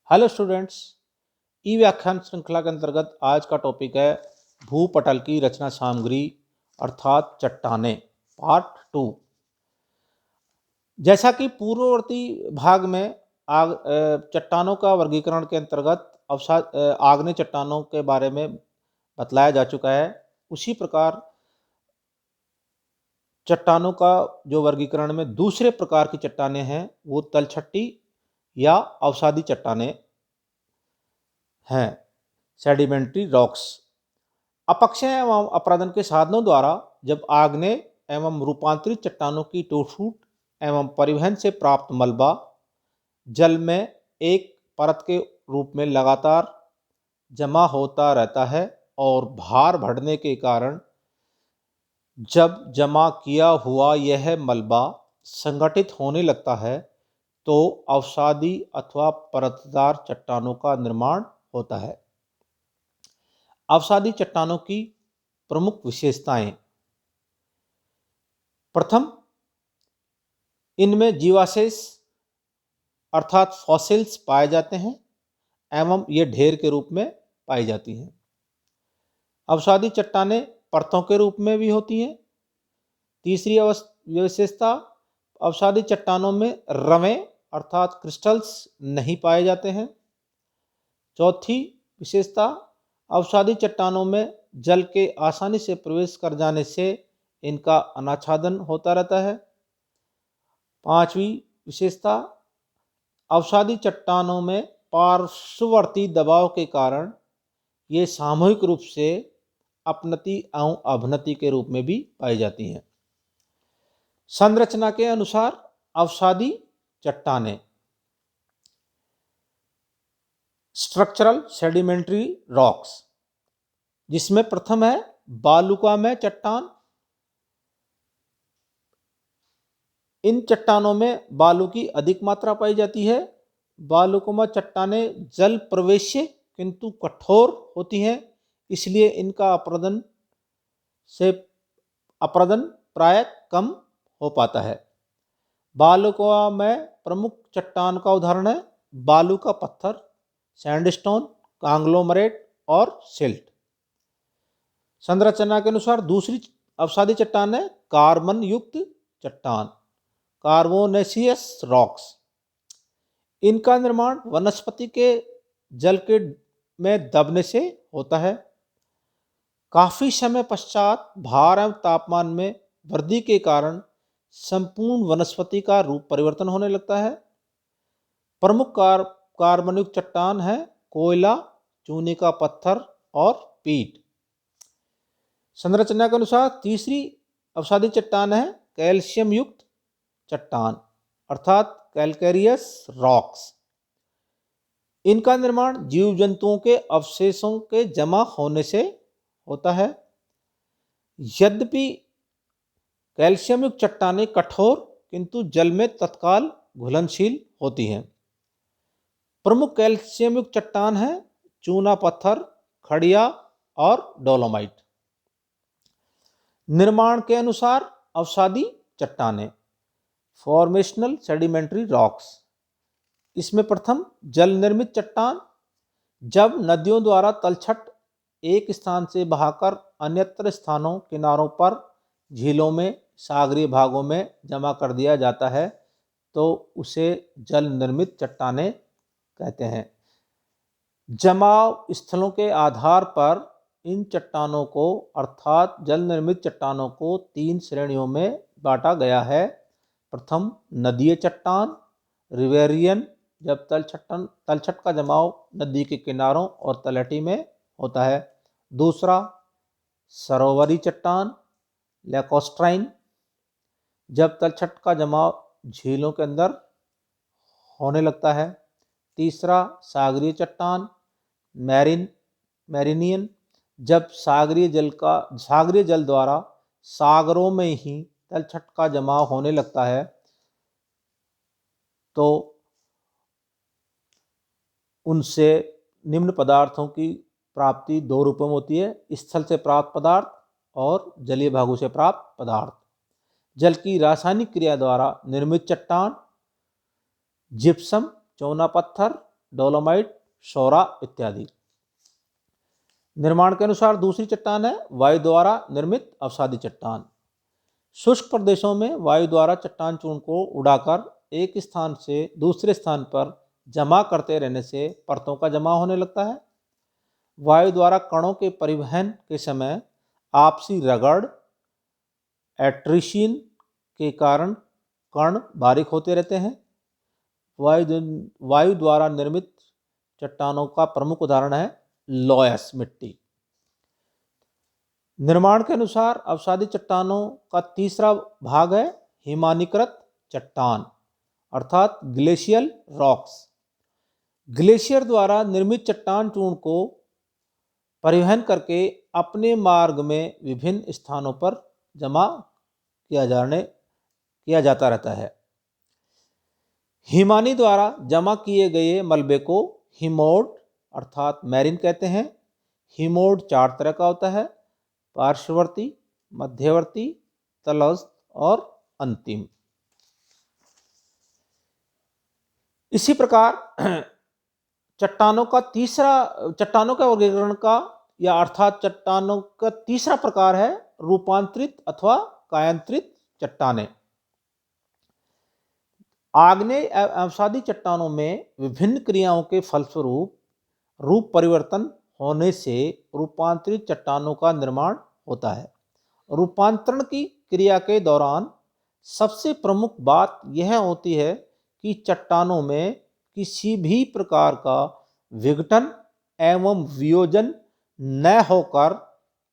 Hello students, ई व्याख्यान श्रृंखला के अंतर्गत आज का टॉपिक है भूपटल की रचना सामग्री अर्थात चट्टानें पार्ट 2। जैसा कि पूर्ववर्ती भाग में चट्टानों का वर्गीकरण के अंतर्गत आग्नेय चट्टानों के बारे में बतलाया जा चुका है, उसी प्रकार चट्टानों का जो वर्गीकरण में दूसरे प्रकार की चट्टानें हैं वो तलछट्टी या अवसादी चट्टानें हैं, सेडिमेंट्री रॉक्स। अपक्षय एवं अपरदन के साधनों द्वारा जब आग्नेय एवं रूपांतरित चट्टानों की टूट एवं परिवहन से प्राप्त मलबा जल में एक परत के रूप में लगातार जमा होता रहता है और भार बढ़ने के कारण जब जमा किया हुआ यह मलबा संगठित होने लगता है तो अवसादी अथवा परतदार चट्टानों का निर्माण होता है। अवसादी चट्टानों की प्रमुख विशेषताएं। प्रथम, इनमें जीवावशेष अर्थात फॉसिल्स पाए जाते हैं एवं ये ढेर के रूप में पाई जाती हैं। अवसादी चट्टानें परतों के रूप में भी होती हैं। तीसरी विशेषता, अवसादी चट्टानों में रवें अर्थात क्रिस्टल्स नहीं पाए जाते हैं। चौथी विशेषता, अवसादी चट्टानों में जल के आसानी से प्रवेश कर जाने से इनका अनाच्छादन होता रहता है। पांचवी विशेषता, अवसादी चट्टानों में पार्श्ववर्ती दबाव के कारण ये सामूहिक रूप से अपनति एवं अवनति के रूप में भी पाई जाती हैं। संरचना के अनुसार अवसादी चट्टानें स्ट्रक्चरल सेडिमेंट्री रॉक्स, जिसमें प्रथम है बालुकामय चट्टान। इन चट्टानों में बालू की अधिक मात्रा पाई जाती है। बालुकामय चट्टानें जल प्रवेश्य किंतु कठोर होती हैं, इसलिए इनका अपरदन प्राय कम हो पाता है। बालुकामय प्रमुख चट्टान का उदाहरण है बालू का पत्थर, सैंडस्टोन, कांग्लोमरेट और सिल्ट। संरचना के अनुसार दूसरी अवसादी चट्टान है कार्बन युक्त चट्टान, कार्बोनेशियस रॉक्स। इनका निर्माण वनस्पति के जल के में दबने से होता है। काफी समय पश्चात भार एवं तापमान में वृद्धि के कारण संपूर्ण वनस्पति का रूप परिवर्तन होने लगता है। प्रमुख कार्बनयुक्त चट्टान है कोयला, चूने का पत्थर और पीट। संरचना के अनुसार तीसरी अवसादी चट्टान है कैल्शियम युक्त चट्टान अर्थात कैल्केरियस रॉक्स। इनका निर्माण जीव जंतुओं के अवशेषों के जमा होने से होता है। यद्यपि कैल्शियम युक्त चट्टानें कठोर किंतु जल में तत्काल घुलनशील होती हैं। प्रमुख कैल्शियम युक्त चट्टान है चूना पत्थर, खड़िया और डोलोमाइट। निर्माण के अनुसार अवसादी चट्टानें फॉर्मेशनल सेडिमेंट्री रॉक्स, इसमें प्रथम जल निर्मित चट्टान। जब नदियों द्वारा तलछट एक स्थान से बहाकर अन्यत्र स्थानों किनारों पर झीलों में सागरीय भागों में जमा कर दिया जाता है तो उसे जल निर्मित चट्टानें कहते हैं। जमाव स्थलों के आधार पर इन चट्टानों को अर्थात जल निर्मित चट्टानों को 3 श्रेणियों में बांटा गया है। प्रथम नदीय चट्टान रिवेरियन, जब तलछट का जमाव नदी के किनारों और तलहटी में होता है। दूसरा सरोवरी चट्टान लैकोस्ट्राइन, जब तलछट का जमाव झीलों के अंदर होने लगता है। तीसरा सागरीय चट्टान मैरिनियन, जब सागरीय जल द्वारा सागरों में ही तलछट का जमाव होने लगता है तो उनसे निम्न पदार्थों की प्राप्ति 2 रूपों में होती है, स्थल से प्राप्त पदार्थ और जलीय भागों से प्राप्त पदार्थ। जल की रासायनिक क्रिया द्वारा निर्मित चट्टान जिप्सम, चौना पत्थर, डोलोमाइट, शोरा इत्यादि। निर्माण के अनुसार दूसरी चट्टान है वायु द्वारा निर्मित अवसादी चट्टान। शुष्क प्रदेशों में वायु द्वारा चट्टान चूर्ण को उड़ाकर एक स्थान से दूसरे स्थान पर जमा करते रहने से परतों का जमा होने लगता है। वायु द्वारा कणों के परिवहन के समय आपसी रगड़, एट्रिशन के कारण कण बारीक होते रहते हैं। वायु द्वारा निर्मित चट्टानों का प्रमुख उदाहरण है लोयस मिट्टी। निर्माण के अनुसार अवसादी चट्टानों का तीसरा भाग है हिमानीकृत चट्टान अर्थात ग्लेशियल रॉक्स। ग्लेशियर द्वारा निर्मित चट्टान चूर्ण को परिवहन करके अपने मार्ग में विभिन्न स्थानों पर जमा किया जाता रहता है। हिमानी द्वारा जमा किए गए मलबे को हिमोड अर्थात मैरिन कहते हैं। हिमोड 4 तरह का होता है, पार्श्ववर्ती, मध्यवर्ती, तलस्थ और अंतिम। इसी प्रकार चट्टानों का वर्गीकरण का या अर्थात चट्टानों का तीसरा प्रकार है रूपांतरित अथवा कायांतरित चट्टानें। आग्नेय अवसादी चट्टानों में विभिन्न क्रियाओं के फलस्वरूप रूप परिवर्तन होने से रूपांतरित चट्टानों का निर्माण होता है। रूपांतरण की क्रिया के दौरान सबसे प्रमुख बात यह होती है कि चट्टानों में किसी भी प्रकार का विघटन एवं वियोजन न होकर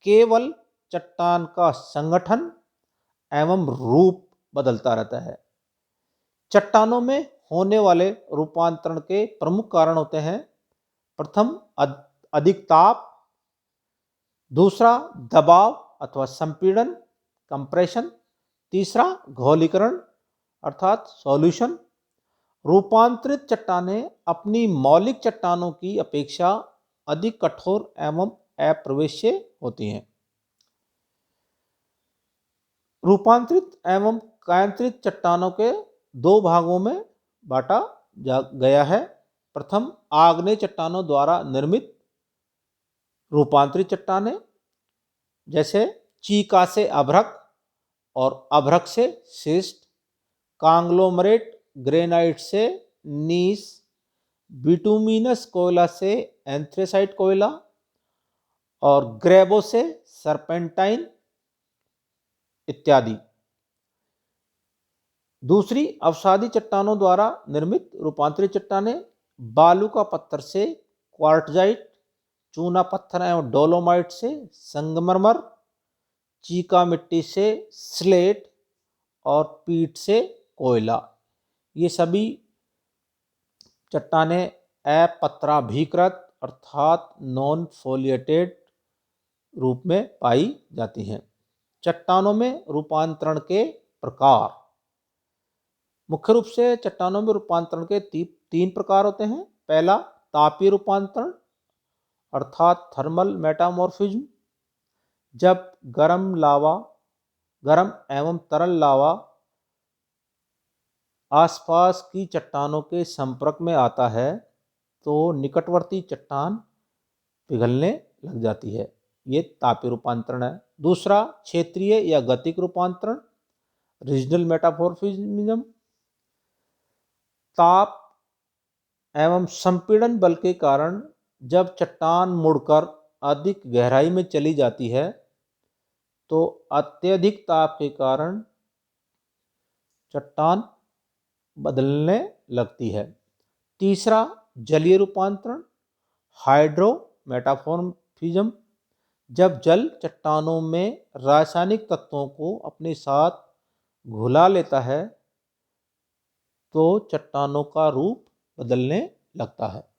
केवल चट्टान का संगठन एवं रूप बदलता रहता है। चट्टानों में होने वाले रूपांतरण के प्रमुख कारण होते हैं, प्रथम अधिक ताप, दूसरा दबाव अथवा संपीड़न कंप्रेशन, तीसरा घोलीकरण अर्थात सॉल्यूशन। रूपांतरित चट्टानें अपनी मौलिक चट्टानों की अपेक्षा अधिक कठोर एवं अप्रवेश्य होती हैं। रूपांतरित एवं कायांतरित चट्टानों के 2 भागों में बांटा गया है। प्रथम आग्नेय चट्टानों द्वारा निर्मित रूपांतरित चट्टानें जैसे चीका से अभ्रक और अभ्रक से शिस्ट, कांग्लोमरेट ग्रेनाइट से नीस, बिटुमिनस कोयला से एंथ्रेसाइट कोयला और ग्रेबो से सर्पेंटाइन इत्यादि। दूसरी अवसादी चट्टानों द्वारा निर्मित रूपांतरित चट्टानें बालू का पत्थर से क्वार्टजाइट, चूना पत्थर एवं डोलोमाइट से संगमरमर, चीका मिट्टी से स्लेट और पीट से कोयला। ये सभी चट्टानें अपत्राभिकृत अर्थात नॉन फोलिएटेड रूप में पाई जाती हैं। चट्टानों में रूपांतरण के प्रकार। मुख्य रूप से चट्टानों में रूपांतरण के 3 प्रकार होते हैं। पहला तापीय रूपांतरण अर्थात थर्मल मेटामॉर्फिज्म, जब गर्म एवं तरल लावा आसपास की चट्टानों के संपर्क में आता है तो निकटवर्ती चट्टान पिघलने लग जाती है। ये तापीय रूपांतरण है। दूसरा क्षेत्रीय या गतिक रूपांतरण रीजनल मेटामॉर्फिज्म, ताप एवं संपीड़न बल के कारण जब चट्टान मुड़कर अधिक गहराई में चली जाती है तो अत्यधिक ताप के कारण चट्टान बदलने लगती है। तीसरा जलीय रूपांतरण हाइड्रोमेटामॉर्फिज्म, जब जल चट्टानों में रासायनिक तत्वों को अपने साथ घुला लेता है तो चट्टानों का रूप बदलने लगता है।